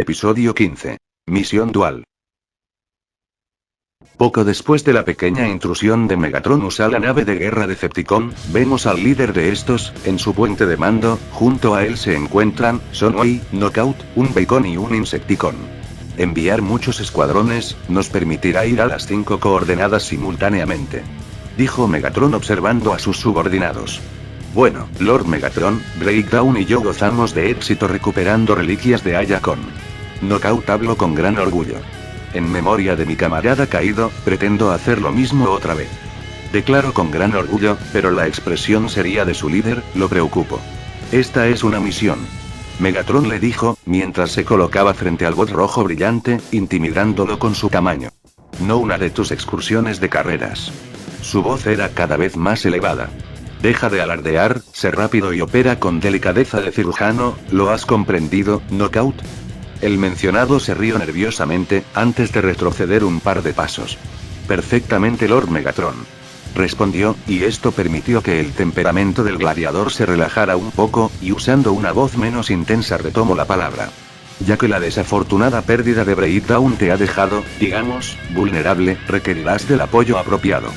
Episodio 15. Misión dual. Poco después de la pequeña intrusión de Megatronus a la nave de guerra Decepticon, vemos al líder de estos, en su puente de mando. Junto a él se encuentran, Sonway, Knockout, un Bacon y un Insecticon. Enviar muchos escuadrones, nos permitirá ir a las 5 coordenadas simultáneamente, dijo Megatron observando a sus subordinados. Bueno, Lord Megatron, Breakdown y yo gozamos de éxito recuperando reliquias de Ayacon. Knockout habló con gran orgullo. En memoria de mi camarada caído, pretendo hacer lo mismo otra vez. Declaró con gran orgullo, pero la expresión sería de su líder, lo preocupó. Esta es una misión. Megatron le dijo, mientras se colocaba frente al bot rojo brillante, intimidándolo con su tamaño. No una de tus excursiones de carreras. Su voz era cada vez más elevada. Deja de alardear, sé rápido y opera con delicadeza de cirujano, ¿lo has comprendido, Knockout? El mencionado se rió nerviosamente, antes de retroceder un par de pasos. Perfectamente, Lord Megatron, respondió, y esto permitió que el temperamento del gladiador se relajara un poco, y usando una voz menos intensa retomó la palabra. Ya que la desafortunada pérdida de Breakdown te ha dejado, digamos, vulnerable, requerirás del apoyo apropiado.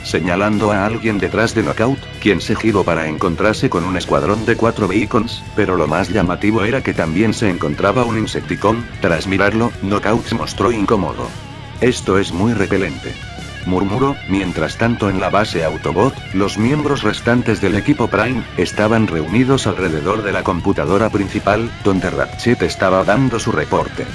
Señalando a alguien detrás de Knockout, quien se giró para encontrarse con un escuadrón de 4 Beacons, pero lo más llamativo era que también se encontraba un Insecticon. Tras mirarlo, Knockout se mostró incómodo. Esto es muy repelente, murmuró. Mientras tanto, en la base Autobot, los miembros restantes del equipo Prime estaban reunidos alrededor de la computadora principal, donde Ratchet estaba dando su reporte.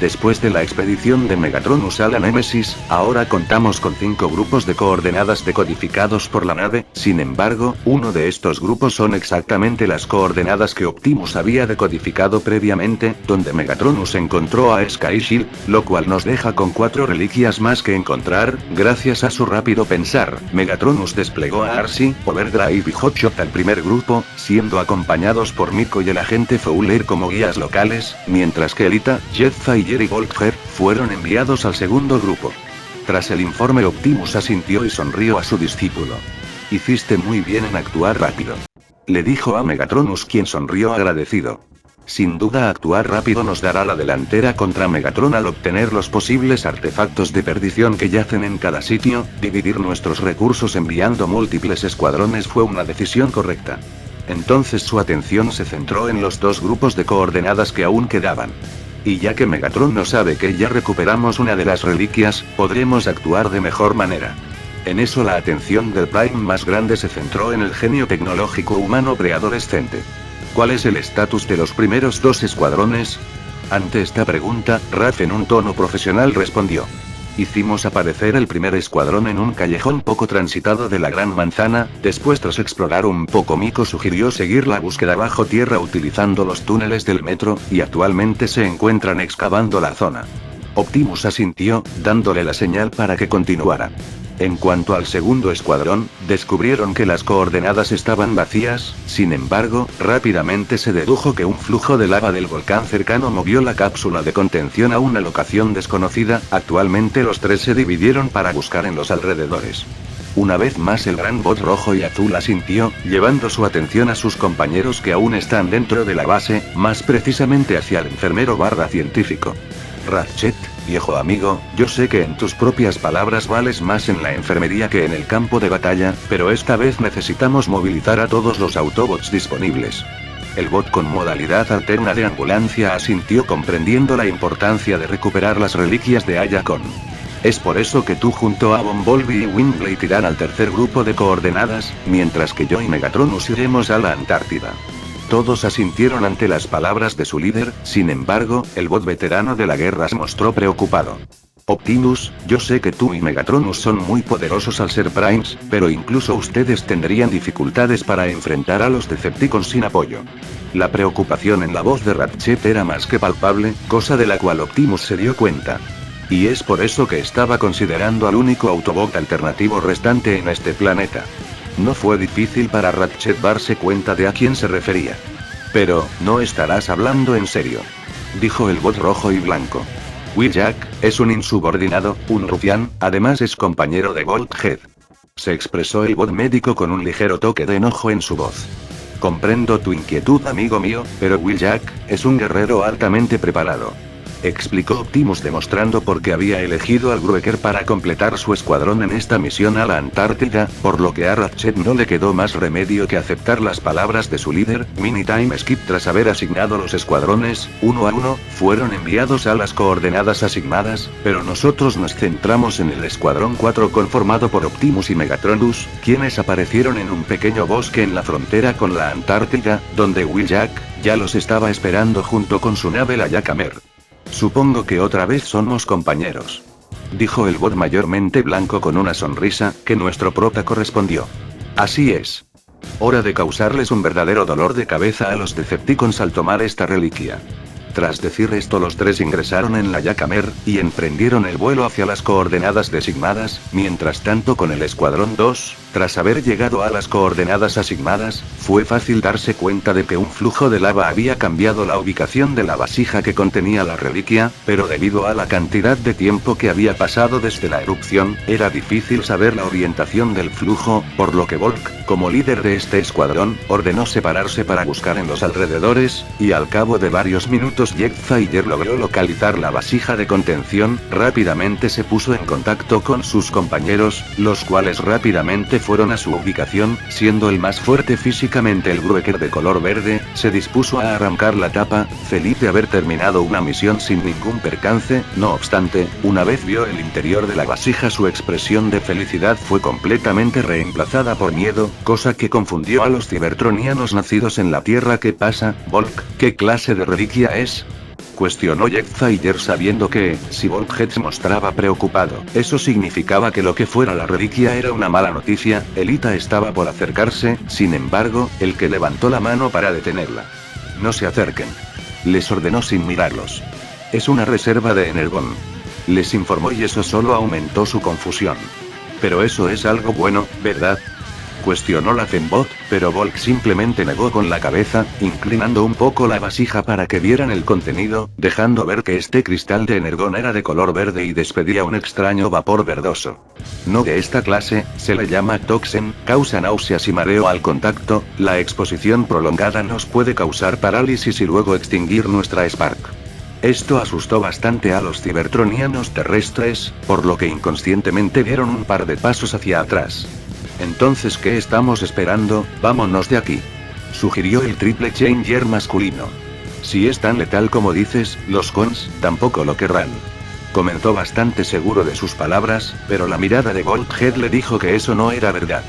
Después de la expedición de Megatronus a la Némesis, ahora contamos con 5 grupos de coordenadas decodificados por la nave. Sin embargo, uno de estos grupos son exactamente las coordenadas que Optimus había decodificado previamente, donde Megatronus encontró a Skyshield, lo cual nos deja con 4 reliquias más que encontrar. Gracias a su rápido pensar, Megatronus desplegó a Arcee, Overdrive y Hotshot al primer grupo, siendo acompañados por Miko y el agente Fowler como guías locales, mientras que Elita, Jetza y Jerry Goldsher fueron enviados al segundo grupo. Tras el informe, Optimus asintió y sonrió a su discípulo. Hiciste muy bien en actuar rápido, le dijo a Megatronus, quien sonrió agradecido. Sin duda, actuar rápido nos dará la delantera contra Megatron al obtener los posibles artefactos de perdición que yacen en cada sitio. Dividir nuestros recursos enviando múltiples escuadrones fue una decisión correcta. Entonces su atención se centró en los 2 grupos de coordenadas que aún quedaban. Y ya que Megatron no sabe que ya recuperamos una de las reliquias, podremos actuar de mejor manera. En eso la atención del Prime más grande se centró en el genio tecnológico humano preadolescente. ¿Cuál es el estatus de los primeros 2 escuadrones? Ante esta pregunta, Raph en un tono profesional respondió. Hicimos aparecer el primer escuadrón en un callejón poco transitado de la Gran Manzana. Después, tras explorar un poco, Miko sugirió seguir la búsqueda bajo tierra utilizando los túneles del metro, y actualmente se encuentran excavando la zona. Optimus asintió, dándole la señal para que continuara. En cuanto al segundo escuadrón, descubrieron que las coordenadas estaban vacías. Sin embargo, rápidamente se dedujo que un flujo de lava del volcán cercano movió la cápsula de contención a una locación desconocida. Actualmente los 3 se dividieron para buscar en los alrededores. Una vez más el gran bot rojo y azul asintió, llevando su atención a sus compañeros que aún están dentro de la base, más precisamente hacia el enfermero / científico. Ratchet, viejo amigo, yo sé que en tus propias palabras vales más en la enfermería que en el campo de batalla, pero esta vez necesitamos movilizar a todos los Autobots disponibles. El bot con modalidad alterna de ambulancia asintió, comprendiendo la importancia de recuperar las reliquias de Ayacon. Es por eso que tú junto a Bumblebee y Windblade irán al tercer grupo de coordenadas, mientras que yo y Megatronus iremos a la Antártida. Todos asintieron ante las palabras de su líder. Sin embargo, el bot veterano de la guerra se mostró preocupado. Optimus, yo sé que tú y Megatronus son muy poderosos al ser Primes, pero incluso ustedes tendrían dificultades para enfrentar a los Decepticons sin apoyo. La preocupación en la voz de Ratchet era más que palpable, cosa de la cual Optimus se dio cuenta. Y es por eso que estaba considerando al único Autobot alternativo restante en este planeta. No fue difícil para Ratchet darse cuenta de a quién se refería. Pero, no estarás hablando en serio, dijo el bot rojo y blanco. Wheeljack es un insubordinado, un rufián, además es compañero de Bolthead, se expresó el bot médico con un ligero toque de enojo en su voz. Comprendo tu inquietud, amigo mío, pero Wheeljack es un guerrero altamente preparado. explicó Optimus demostrando por qué había elegido al Grueker para completar su escuadrón en esta misión a la Antártida, por lo que a Ratchet no le quedó más remedio que aceptar las palabras de su líder. Mini Time Skip. Tras haber asignado los escuadrones, uno a uno, fueron enviados a las coordenadas asignadas, pero nosotros nos centramos en el escuadrón 4 conformado por Optimus y Megatronus, quienes aparecieron en un pequeño bosque en la frontera con la Antártida, donde Wheeljack ya los estaba esperando junto con su nave la Yakamer. Supongo que otra vez somos compañeros, dijo el bot mayormente blanco con una sonrisa, que nuestro prota correspondió. Así es. Hora de causarles un verdadero dolor de cabeza a los Decepticons al tomar esta reliquia. Tras decir esto, los tres ingresaron en la Yakamer, y emprendieron el vuelo hacia las coordenadas designadas. Mientras tanto, con el Escuadrón 2, tras haber llegado a las coordenadas asignadas, fue fácil darse cuenta de que un flujo de lava había cambiado la ubicación de la vasija que contenía la reliquia, pero debido a la cantidad de tiempo que había pasado desde la erupción, era difícil saber la orientación del flujo, por lo que Volk, como líder de este escuadrón, ordenó separarse para buscar en los alrededores, y al cabo de varios minutos Jetfire logró localizar la vasija de contención. Rápidamente se puso en contacto con sus compañeros, los cuales rápidamente fueron a su ubicación, siendo el más fuerte físicamente el Grueker de color verde. Se dispuso a arrancar la tapa, feliz de haber terminado una misión sin ningún percance. No obstante, una vez vio el interior de la vasija, su expresión de felicidad fue completamente reemplazada por miedo, cosa que confundió a los cibertronianos nacidos en la Tierra. ¿Qué pasa, Volk? ¿Qué clase de reliquia es?, cuestionó Jetfire, sabiendo que, si Volkhead se mostraba preocupado, eso significaba que lo que fuera la reliquia era una mala noticia. Elita estaba por acercarse, sin embargo, el que levantó la mano para detenerla. No se acerquen, les ordenó sin mirarlos. Es una reserva de Energon, les informó, y eso solo aumentó su confusión. Pero eso es algo bueno, ¿verdad?, cuestionó la Fembot, pero Volk simplemente negó con la cabeza, inclinando un poco la vasija para que vieran el contenido, dejando ver que este cristal de Energon era de color verde y despedía un extraño vapor verdoso. No de esta clase, se le llama Toxen, causa náuseas y mareo al contacto. La exposición prolongada nos puede causar parálisis y luego extinguir nuestra Spark. Esto asustó bastante a los cibertronianos terrestres, por lo que inconscientemente dieron un par de pasos hacia atrás. Entonces, ¿qué estamos esperando? Vámonos de aquí, sugirió el Triple Changer masculino. Si es tan letal como dices, los cons tampoco lo querrán, comentó bastante seguro de sus palabras, pero la mirada de Volkhead le dijo que eso no era verdad.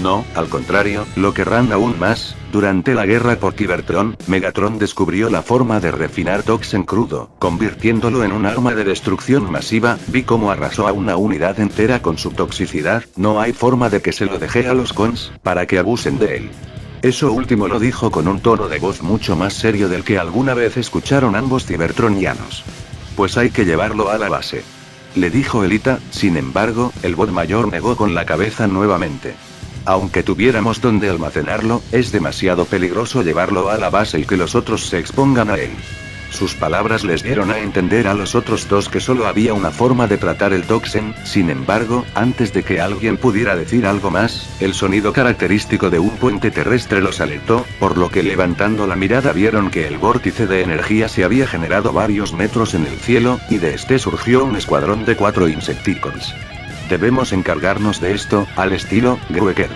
No, al contrario, lo querrán aún más. Durante la guerra por Cybertron, Megatron descubrió la forma de refinar Toxen crudo, convirtiéndolo en un arma de destrucción masiva. Vi cómo arrasó a una unidad entera con su toxicidad. No hay forma de que se lo deje a los cons, para que abusen de él. Eso último lo dijo con un tono de voz mucho más serio del que alguna vez escucharon ambos cibertronianos. Pues hay que llevarlo a la base, le dijo Elita. Sin embargo, el bot mayor negó con la cabeza nuevamente. Aunque tuviéramos donde almacenarlo, es demasiado peligroso llevarlo a la base y que los otros se expongan a él. Sus palabras les dieron a entender a los otros dos que solo había una forma de tratar el Toxen. Sin embargo, antes de que alguien pudiera decir algo más, el sonido característico de un puente terrestre los alertó, por lo que levantando la mirada vieron que el vórtice de energía se había generado varios metros en el cielo, y de este surgió un escuadrón de 4 Insecticons. Debemos encargarnos de esto, al estilo Grueker,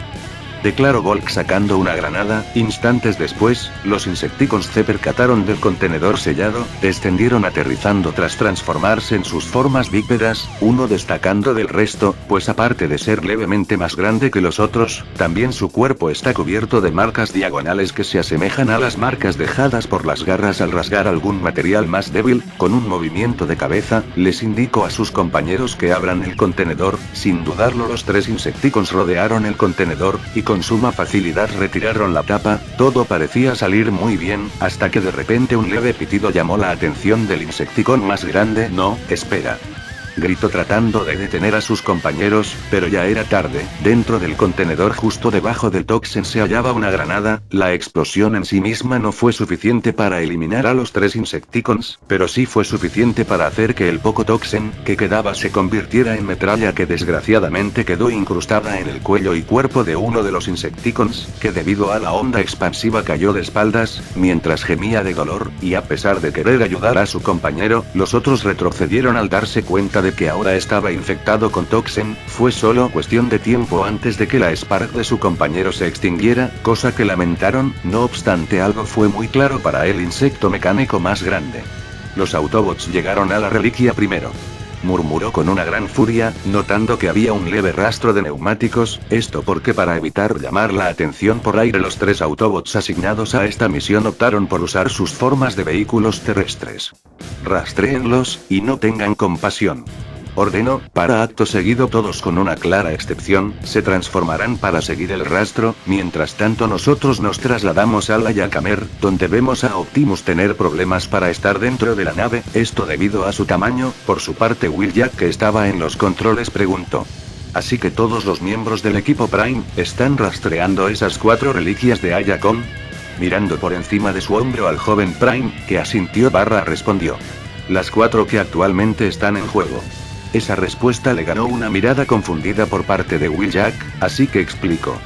declaró Volk sacando una granada. Instantes después, los Insecticons se percataron del contenedor sellado, descendieron aterrizando tras transformarse en sus formas bípedas, uno destacando del resto, pues aparte de ser levemente más grande que los otros, también su cuerpo está cubierto de marcas diagonales que se asemejan a las marcas dejadas por las garras al rasgar algún material más débil. Con un movimiento de cabeza, les indicó a sus compañeros que abran el contenedor. Sin dudarlo, los 3 Insecticons rodearon el contenedor, y con suma facilidad retiraron la tapa. Todo parecía salir muy bien, hasta que de repente un leve pitido llamó la atención del Insecticon más grande. No, espera, Gritó tratando de detener a sus compañeros, pero ya era tarde. Dentro del contenedor justo debajo del toxin se hallaba una granada. La explosión en sí misma no fue suficiente para eliminar a los 3 Insecticons, pero sí fue suficiente para hacer que el poco toxin que quedaba se convirtiera en metralla que desgraciadamente quedó incrustada en el cuello y cuerpo de uno de los Insecticons, que debido a la onda expansiva cayó de espaldas, mientras gemía de dolor, y a pesar de querer ayudar a su compañero, los otros retrocedieron al darse cuenta de que ahora estaba infectado con toxin. Fue solo cuestión de tiempo antes de que la Spark de su compañero se extinguiera, cosa que lamentaron. No obstante, algo fue muy claro para el insecto mecánico más grande. Los Autobots llegaron a la reliquia primero. Murmuró con una gran furia, notando que había un leve rastro de neumáticos, esto porque para evitar llamar la atención por aire los 3 Autobots asignados a esta misión optaron por usar sus formas de vehículos terrestres. Rastréenlos, y no tengan compasión. Ordenó, para acto seguido todos con una clara excepción, se transformarán para seguir el rastro. Mientras tanto nosotros nos trasladamos a la Yakamer, donde vemos a Optimus tener problemas para estar dentro de la nave, esto debido a su tamaño. Por su parte Wheeljack, que estaba en los controles, preguntó: ¿así que todos los miembros del equipo Prime están rastreando esas 4 reliquias de Ayacon? Mirando por encima de su hombro al joven Prime, que asintió respondió: las 4 que actualmente están en juego. Esa respuesta le ganó una mirada confundida por parte de Wheeljack, así que explicó: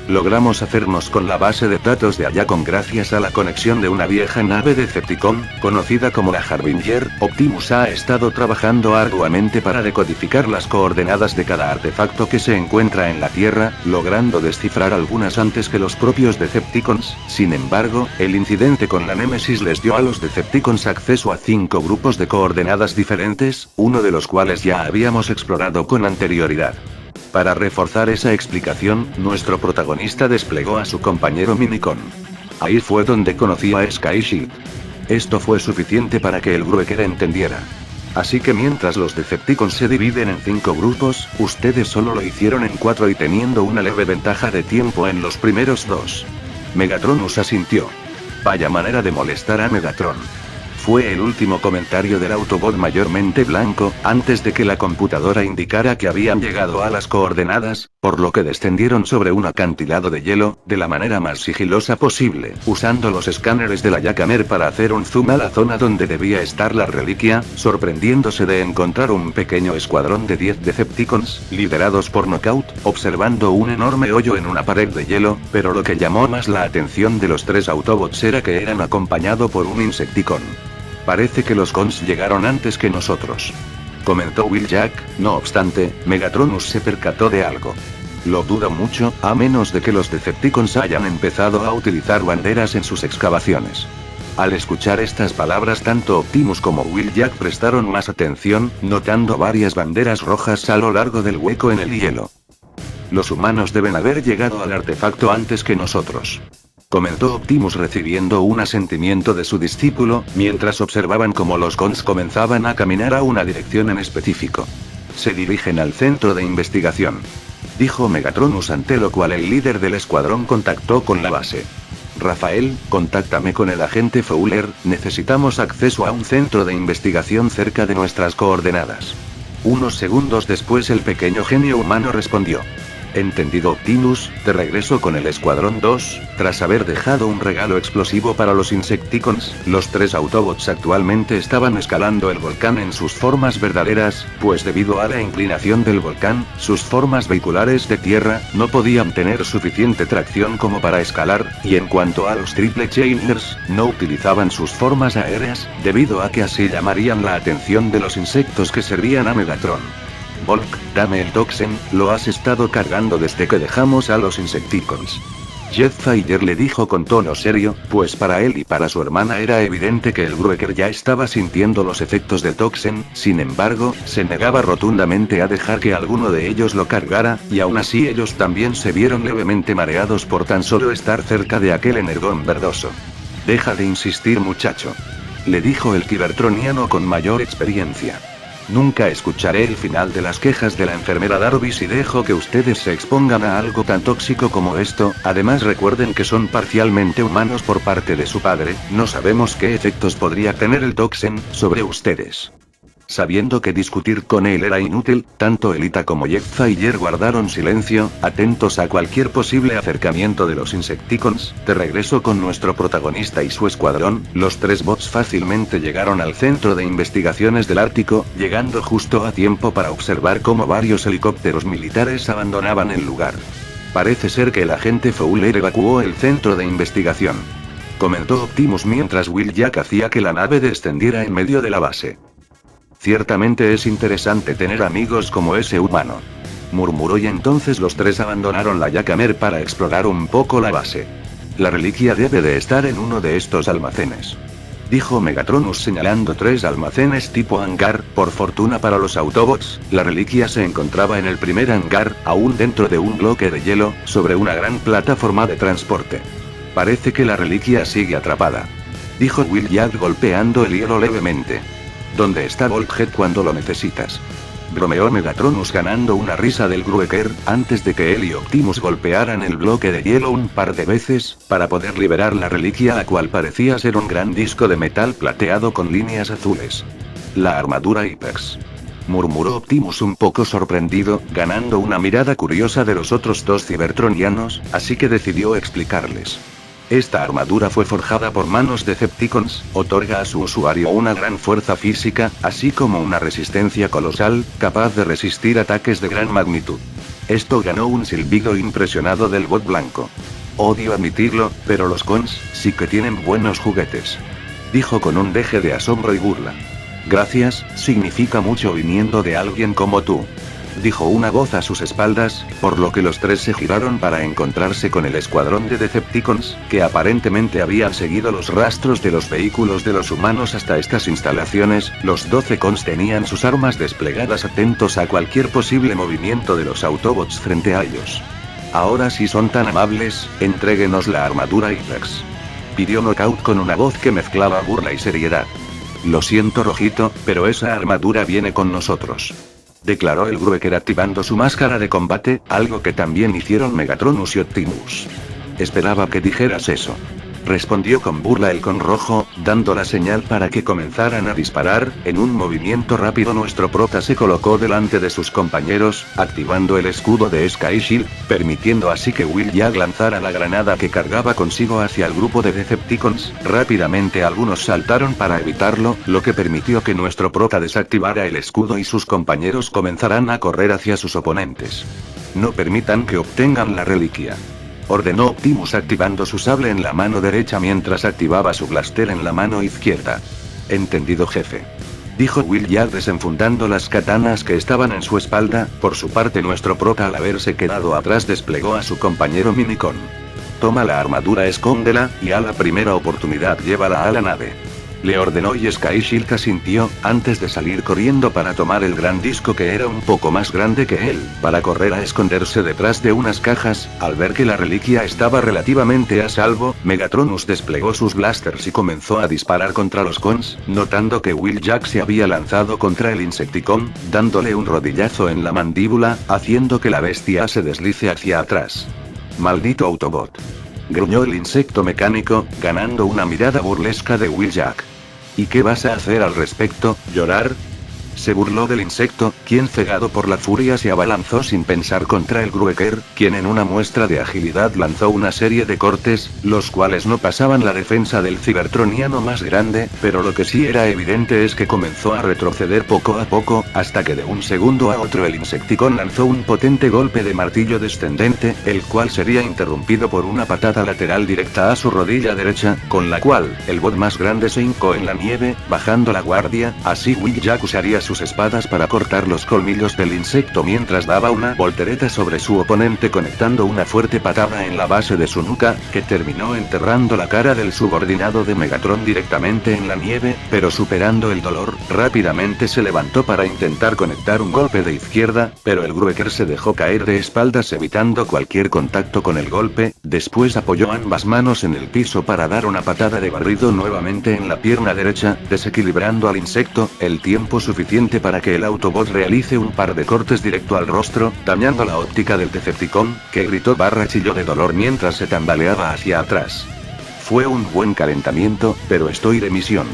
logramos hacernos con la base de datos de Ayacon gracias a la conexión de una vieja nave Decepticon, conocida como la Harbinger. Optimus ha estado trabajando arduamente para decodificar las coordenadas de cada artefacto que se encuentra en la Tierra, logrando descifrar algunas antes que los propios Decepticons. Sin embargo, el incidente con la Némesis les dio a los Decepticons acceso a 5 grupos de coordenadas diferentes, uno de los cuales ya habíamos explorado con anterioridad. Para reforzar esa explicación, nuestro protagonista desplegó a su compañero Minicon. Ahí fue donde conocí a Skyshield. Esto fue suficiente para que el Grueker entendiera. Así que mientras los Decepticons se dividen en 5 grupos, ustedes solo lo hicieron en 4 y teniendo una leve ventaja de tiempo en los primeros 2. Megatronus asintió. Vaya manera de molestar a Megatron. Fue el último comentario del Autobot mayormente blanco, antes de que la computadora indicara que habían llegado a las coordenadas, por lo que descendieron sobre un acantilado de hielo, de la manera más sigilosa posible, usando los escáneres de la Yakamer para hacer un zoom a la zona donde debía estar la reliquia, sorprendiéndose de encontrar un pequeño escuadrón de 10 Decepticons, liderados por Knockout, observando un enorme hoyo en una pared de hielo, pero lo que llamó más la atención de los 3 Autobots era que eran acompañados por un Insecticon. Parece que los cons llegaron antes que nosotros, comentó Wheeljack. No obstante, Megatronus se percató de algo. Lo dudo mucho, a menos de que los Decepticons hayan empezado a utilizar banderas en sus excavaciones. Al escuchar estas palabras, tanto Optimus como Wheeljack prestaron más atención, notando varias banderas rojas a lo largo del hueco en el hielo. Los humanos deben haber llegado al artefacto antes que nosotros, comentó Optimus recibiendo un asentimiento de su discípulo, mientras observaban cómo los cons comenzaban a caminar a una dirección en específico. Se dirigen al centro de investigación, dijo Megatronus, ante lo cual el líder del escuadrón contactó con la base. Rafael, contáctame con el agente Fowler, necesitamos acceso a un centro de investigación cerca de nuestras coordenadas. Unos segundos después el pequeño genio humano respondió. Entendido Optimus, de regreso con el Escuadrón 2, tras haber dejado un regalo explosivo para los Insecticons, los 3 Autobots actualmente estaban escalando el volcán en sus formas verdaderas, pues debido a la inclinación del volcán, sus formas vehiculares de tierra no podían tener suficiente tracción como para escalar, y en cuanto a los Triple Changers, no utilizaban sus formas aéreas, debido a que así llamarían la atención de los insectos que servían a Megatron. Volk, dame el toxin, lo has estado cargando desde que dejamos a los Insecticons. Jetfire le dijo con tono serio, pues para él y para su hermana era evidente que el Grueker ya estaba sintiendo los efectos del toxin. Sin embargo, se negaba rotundamente a dejar que alguno de ellos lo cargara, y aún así ellos también se vieron levemente mareados por tan solo estar cerca de aquel energón verdoso. Deja de insistir, muchacho, le dijo el Cybertroniano con mayor experiencia. Nunca escucharé el final de las quejas de la enfermera Darby si dejo que ustedes se expongan a algo tan tóxico como esto. Además, recuerden que son parcialmente humanos por parte de su padre, no sabemos qué efectos podría tener el toxin sobre ustedes. Sabiendo que discutir con él era inútil, tanto Elita como Jetfire guardaron silencio, atentos a cualquier posible acercamiento de los Insecticons. De regreso con nuestro protagonista y su escuadrón, los tres bots fácilmente llegaron al centro de investigaciones del Ártico, llegando justo a tiempo para observar cómo varios helicópteros militares abandonaban el lugar. Parece ser que el agente Fowler evacuó el centro de investigación, comentó Optimus mientras Wheeljack hacía que la nave descendiera en medio de la base. Ciertamente es interesante tener amigos como ese humano, murmuró, y entonces los tres abandonaron la Yakamer para explorar un poco la base. La reliquia debe de estar en uno de estos almacenes, dijo Megatronus señalando 3 almacenes tipo hangar. Por fortuna para los Autobots, la reliquia se encontraba en el primer hangar, aún dentro de un bloque de hielo, sobre una gran plataforma de transporte. Parece que la reliquia sigue atrapada, dijo Wheeljack golpeando el hielo levemente. ¿Dónde está Bolthead cuando lo necesitas?, bromeó Megatronus ganando una risa del Grueker, antes de que él y Optimus golpearan el bloque de hielo un par de veces, para poder liberar la reliquia, la cual parecía ser un gran disco de metal plateado con líneas azules. La armadura Apex, murmuró Optimus un poco sorprendido, ganando una mirada curiosa de los otros dos cibertronianos, así que decidió explicarles. Esta armadura fue forjada por manos de Decepticons, otorga a su usuario una gran fuerza física, así como una resistencia colosal, capaz de resistir ataques de gran magnitud. Esto ganó un silbido impresionado del bot blanco. Odio admitirlo, pero los cons sí que tienen buenos juguetes, dijo con un deje de asombro y burla. Gracias, significa mucho viniendo de alguien como tú, dijo una voz a sus espaldas, por lo que los tres se giraron para encontrarse con el escuadrón de Decepticons, que aparentemente habían seguido los rastros de los vehículos de los humanos hasta estas instalaciones. Los 12 cons tenían sus armas desplegadas, atentos a cualquier posible movimiento de los Autobots frente a ellos. Ahora, si son tan amables, entréguenos la armadura Apex, pidió Knockout con una voz que mezclaba burla y seriedad. Lo siento, Rojito, pero esa armadura viene con nosotros, declaró el Grueker activando su máscara de combate, algo que también hicieron Megatronus y Optimus. Esperaba que dijeras eso, respondió con burla el con rojo, dando la señal para que comenzaran a disparar. En un movimiento rápido nuestro prota se colocó delante de sus compañeros, activando el escudo de Sky Shield, permitiendo así que Wheeljack lanzara la granada que cargaba consigo hacia el grupo de Decepticons. Rápidamente algunos saltaron para evitarlo, lo que permitió que nuestro prota desactivara el escudo y sus compañeros comenzaran a correr hacia sus oponentes. No permitan que obtengan la reliquia, ordenó Optimus activando su sable en la mano derecha mientras activaba su blaster en la mano izquierda. Entendido, jefe, dijo Wheeljack desenfundando las katanas que estaban en su espalda. Por su parte nuestro prota, al haberse quedado atrás, desplegó a su compañero Minicon. Toma la armadura, escóndela, y a la primera oportunidad llévala a la nave, le ordenó, y Sky Shield asintió, antes de salir corriendo para tomar el gran disco que era un poco más grande que él, para correr a esconderse detrás de unas cajas. Al ver que la reliquia estaba relativamente a salvo, Megatronus desplegó sus blasters y comenzó a disparar contra los cons, notando que Wheeljack se había lanzado contra el Insecticon, dándole un rodillazo en la mandíbula, haciendo que la bestia se deslice hacia atrás. Maldito Autobot, gruñó el insecto mecánico, ganando una mirada burlesca de Wheeljack. ¿Y qué vas a hacer al respecto? ¿Llorar?, se burló del insecto, quien cegado por la furia se abalanzó sin pensar contra el Grueker, quien en una muestra de agilidad lanzó una serie de cortes, los cuales no pasaban la defensa del cibertroniano más grande, pero lo que sí era evidente es que comenzó a retroceder poco a poco, hasta que de un segundo a otro el Insecticon lanzó un potente golpe de martillo descendente, el cual sería interrumpido por una patada lateral directa a su rodilla derecha, con la cual, el bot más grande se hincó en la nieve, bajando la guardia. Así Wheeljack usaría sus espadas para cortar los colmillos del insecto mientras daba una voltereta sobre su oponente, conectando una fuerte patada en la base de su nuca, que terminó enterrando la cara del subordinado de Megatron directamente en la nieve, pero superando el dolor, rápidamente se levantó para intentar conectar un golpe de izquierda, pero el Grueker se dejó caer de espaldas evitando cualquier contacto con el golpe. Después apoyó ambas manos en el piso para dar una patada de barrido nuevamente en la pierna derecha, desequilibrando al insecto, el tiempo suficiente para que el Autobot realice un par de cortes directo al rostro, dañando la óptica del Decepticon, que gritó / chilló de dolor mientras se tambaleaba hacia atrás. Fue un buen calentamiento, pero estoy de misión,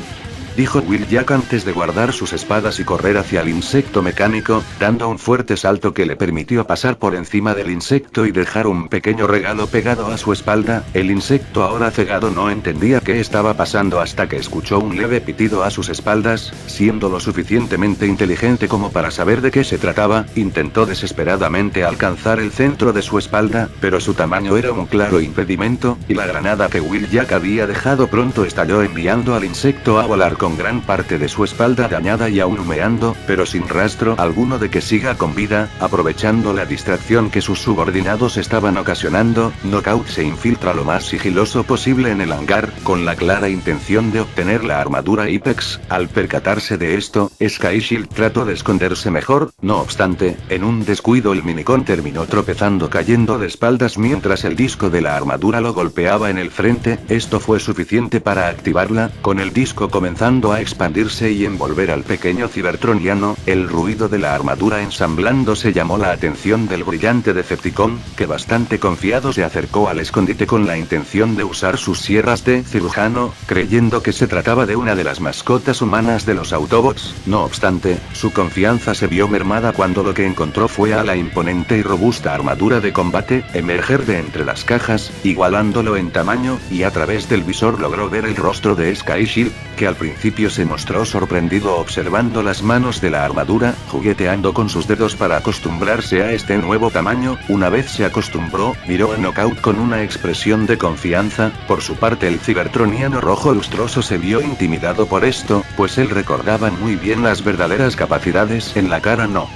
dijo Will Jack antes de guardar sus espadas y correr hacia el insecto mecánico, dando un fuerte salto que le permitió pasar por encima del insecto y dejar un pequeño regalo pegado a su espalda. El insecto, ahora cegado, no entendía qué estaba pasando hasta que escuchó un leve pitido a sus espaldas. Siendo lo suficientemente inteligente como para saber de qué se trataba, intentó desesperadamente alcanzar el centro de su espalda, pero su tamaño era un claro impedimento, y la granada que Will Jack había dejado pronto estalló, enviando al insecto a volar con gran parte de su espalda dañada y aún humeando, pero sin rastro alguno de que siga con vida. Aprovechando la distracción que sus subordinados estaban ocasionando, Knockout se infiltra lo más sigiloso posible en el hangar, con la clara intención de obtener la armadura Apex. Al percatarse de esto, Sky Shield trató de esconderse mejor. No obstante, en un descuido el minicón terminó tropezando, cayendo de espaldas mientras el disco de la armadura lo golpeaba en el frente. Esto fue suficiente para activarla, con el disco comenzando a expandirse y envolver al pequeño cibertroniano. El ruido de la armadura ensamblándose llamó la atención del brillante Decepticon, que bastante confiado se acercó al escondite con la intención de usar sus sierras de cirujano, creyendo que se trataba de una de las mascotas humanas de los Autobots. No obstante, su confianza se vio mermada cuando lo que encontró fue a la imponente y robusta armadura de combate emerger de entre las cajas, igualándolo en tamaño, y a través del visor logró ver el rostro de Sky Shield, que al principio se mostró sorprendido observando las manos de la armadura, jugueteando con sus dedos para acostumbrarse a este nuevo tamaño. Una vez se acostumbró, miró a Knockout con una expresión de confianza. Por su parte, el cibertroniano rojo lustroso se vio intimidado por esto, pues él recordaba muy bien las verdaderas capacidades. En la cara no.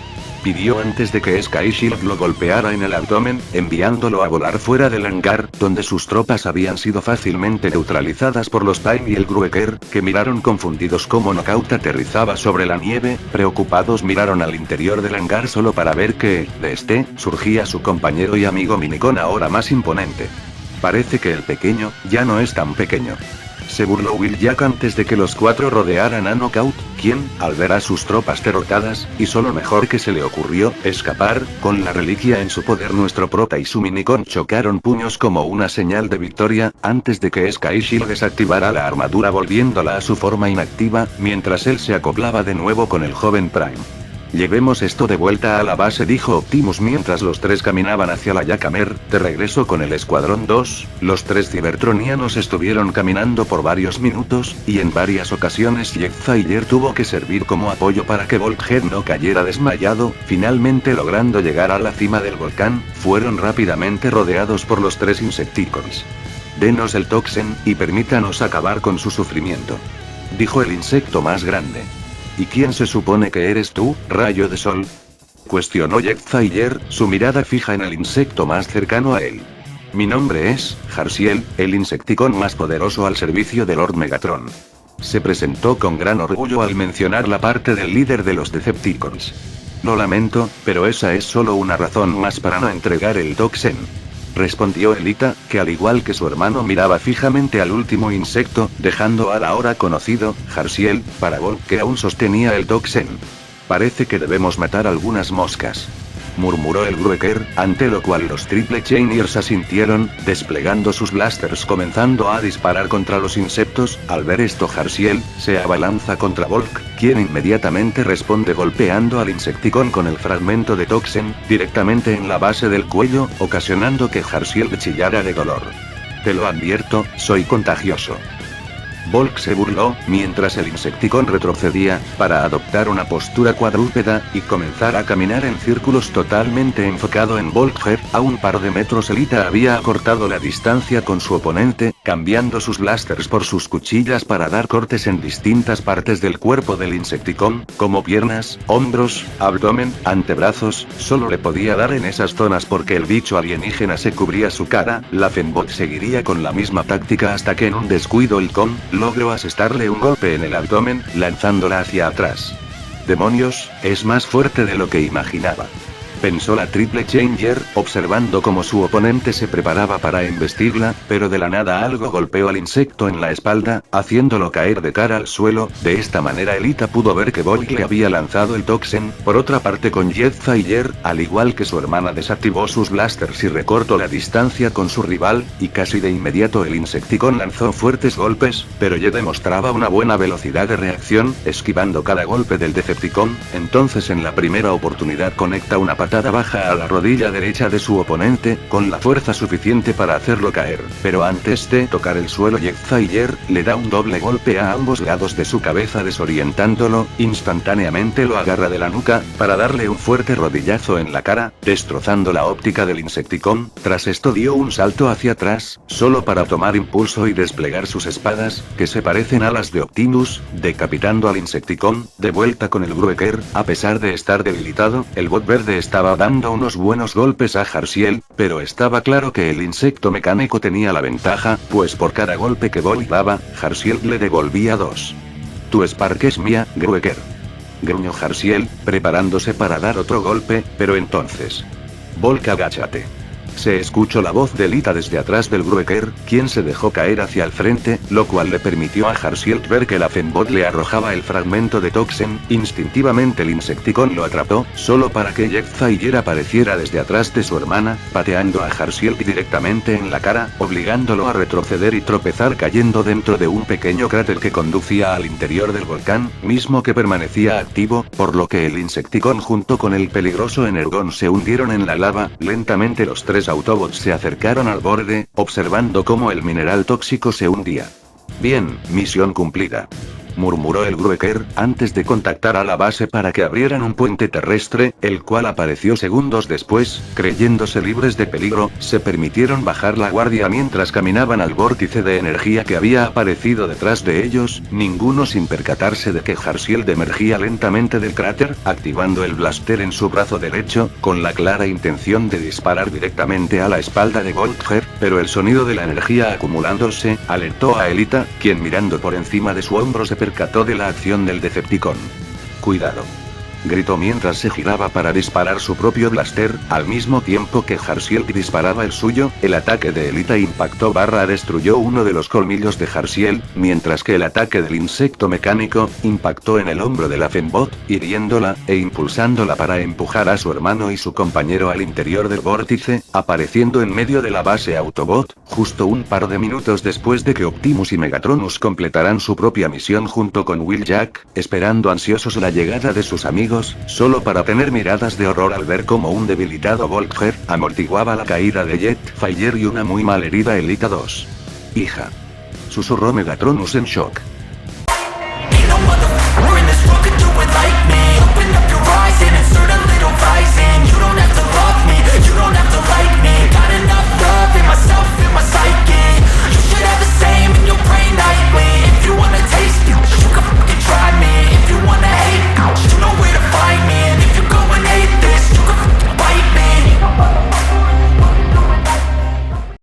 Pidió antes de que Sky Shield lo golpeara en el abdomen, enviándolo a volar fuera del hangar, donde sus tropas habían sido fácilmente neutralizadas por los Pine y el Grueker, que miraron confundidos cómo Knockout aterrizaba sobre la nieve. Preocupados miraron al interior del hangar solo para ver que, de este, surgía su compañero y amigo minicón, ahora más imponente. Parece que el pequeño, ya no es tan pequeño. Se burló Will Jack antes de que los cuatro rodearan a Knockout, quien, al ver a sus tropas derrotadas, hizo lo mejor que se le ocurrió: escapar. Con la reliquia en su poder, nuestro prota y su minicón chocaron puños como una señal de victoria, antes de que Sky Shield desactivara la armadura volviéndola a su forma inactiva, mientras él se acoplaba de nuevo con el joven Prime. Llevemos esto de vuelta a la base, dijo Optimus mientras los tres caminaban hacia la Yakamer, de regreso con el Escuadrón 2. Los tres cibertronianos estuvieron caminando por varios minutos, y en varias ocasiones Jetfire tuvo que servir como apoyo para que Bulkhead no cayera desmayado. Finalmente, logrando llegar a la cima del volcán, fueron rápidamente rodeados por los tres Insecticons. Denos el Toxen, y permítanos acabar con su sufrimiento, dijo el insecto más grande. ¿Y quién se supone que eres tú, rayo de sol?, cuestionó Jetfire, su mirada fija en el insecto más cercano a él. Mi nombre es Jarciel, el Insecticon más poderoso al servicio de Lord Megatron. Se presentó con gran orgullo al mencionar la parte del líder de los Decepticons. Lo lamento, pero esa es solo una razón más para no entregar el Toxen, respondió Elita, que al igual que su hermano miraba fijamente al último insecto, dejando al ahora conocido Jarciel para Volk, que aún sostenía el Toxen. Parece que debemos matar algunas moscas, murmuró el Grueker, ante lo cual los Triple Chainiers asintieron, desplegando sus blasters comenzando a disparar contra los insectos. Al ver esto, Jarciel se abalanza contra Volk, quien inmediatamente responde golpeando al Insecticon con el fragmento de Toxen, directamente en la base del cuello, ocasionando que Jarciel chillara de dolor. Te lo advierto, soy contagioso. Volk se burló, mientras el Insecticon retrocedía, para adoptar una postura cuadrúpeda, y comenzar a caminar en círculos totalmente enfocado en Bulkhead. A un par de metros Elita había acortado la distancia con su oponente, cambiando sus blasters por sus cuchillas para dar cortes en distintas partes del cuerpo del Insecticon, como piernas, hombros, abdomen, antebrazos. Solo le podía dar en esas zonas porque el bicho alienígena se cubría su cara. La Fembot seguiría con la misma táctica hasta que en un descuido el Con logró asestarle un golpe en el abdomen, lanzándola hacia atrás. Demonios, es más fuerte de lo que imaginaba. pensó la Triple Changer, observando cómo su oponente se preparaba para embestirla, pero de la nada algo golpeó al insecto en la espalda, haciéndolo caer de cara al suelo. De esta manera Elita pudo ver que Bolt le había lanzado el Toxin. Por otra parte, con Jetfire, al igual que su hermana, desactivó sus blasters y recortó la distancia con su rival, y casi de inmediato el Insecticon lanzó fuertes golpes, pero Jet demostraba una buena velocidad de reacción, esquivando cada golpe del Decepticon. Entonces en la primera oportunidad conecta una patada baja a la rodilla derecha de su oponente, con la fuerza suficiente para hacerlo caer. Pero antes de tocar el suelo, Jetfire le da un doble golpe a ambos lados de su cabeza, desorientándolo. Instantáneamente lo agarra de la nuca, para darle un fuerte rodillazo en la cara, destrozando la óptica del Insecticon. Tras esto dio un salto hacia atrás, solo para tomar impulso y desplegar sus espadas, que se parecen a las de Optimus, decapitando al Insecticon. De vuelta con el Grueker, a pesar de estar debilitado, el bot verde estaba dando unos buenos golpes a Herschel, pero estaba claro que el insecto mecánico tenía la ventaja, pues por cada golpe que Bolt daba, Herschel le devolvía 2. Tu Spark es mía, Grueker. Gruñó Herschel, preparándose para dar otro golpe, pero entonces... Bolt, agáchate. Se escuchó la voz de Elita desde atrás del Grueker, quien se dejó caer hacia el frente, lo cual le permitió a Herschel ver que la Fembot le arrojaba el fragmento de Toxin. Instintivamente el Insecticon lo atrapó, solo para que Jetfire apareciera desde atrás de su hermana, pateando a Herschel directamente en la cara, obligándolo a retroceder y tropezar, cayendo dentro de un pequeño cráter que conducía al interior del volcán, mismo que permanecía activo, por lo que el Insecticon junto con el peligroso Energon se hundieron en la lava. Lentamente los tres Autobots se acercaron al borde, observando cómo el mineral tóxico se hundía. Bien, misión cumplida, murmuró el Grueker, antes de contactar a la base para que abrieran un puente terrestre, el cual apareció segundos después. Creyéndose libres de peligro, se permitieron bajar la guardia mientras caminaban al vórtice de energía que había aparecido detrás de ellos, ninguno sin percatarse de que Herschel emergía lentamente del cráter, activando el blaster en su brazo derecho, con la clara intención de disparar directamente a la espalda de Goldger, pero el sonido de la energía acumulándose alertó a Elita, quien mirando por encima de su hombro se percató de la acción del Decepticon. Cuidado, gritó mientras se giraba para disparar su propio blaster, al mismo tiempo que Herschel disparaba el suyo. El ataque de Elita impactó destruyó uno de los colmillos de Herschel, mientras que el ataque del insecto mecánico impactó en el hombro de la Fembot, hiriéndola e impulsándola para empujar a su hermano y su compañero al interior del vórtice, apareciendo en medio de la base Autobot, justo un par de minutos después de que Optimus y Megatronus completaran su propia misión junto con Wheeljack, esperando ansiosos la llegada de sus amigos, solo para tener miradas de horror al ver cómo un debilitado Volkher amortiguaba la caída de Jetfire y una muy malherida Elita 2. Hija, susurró Megatronus en shock.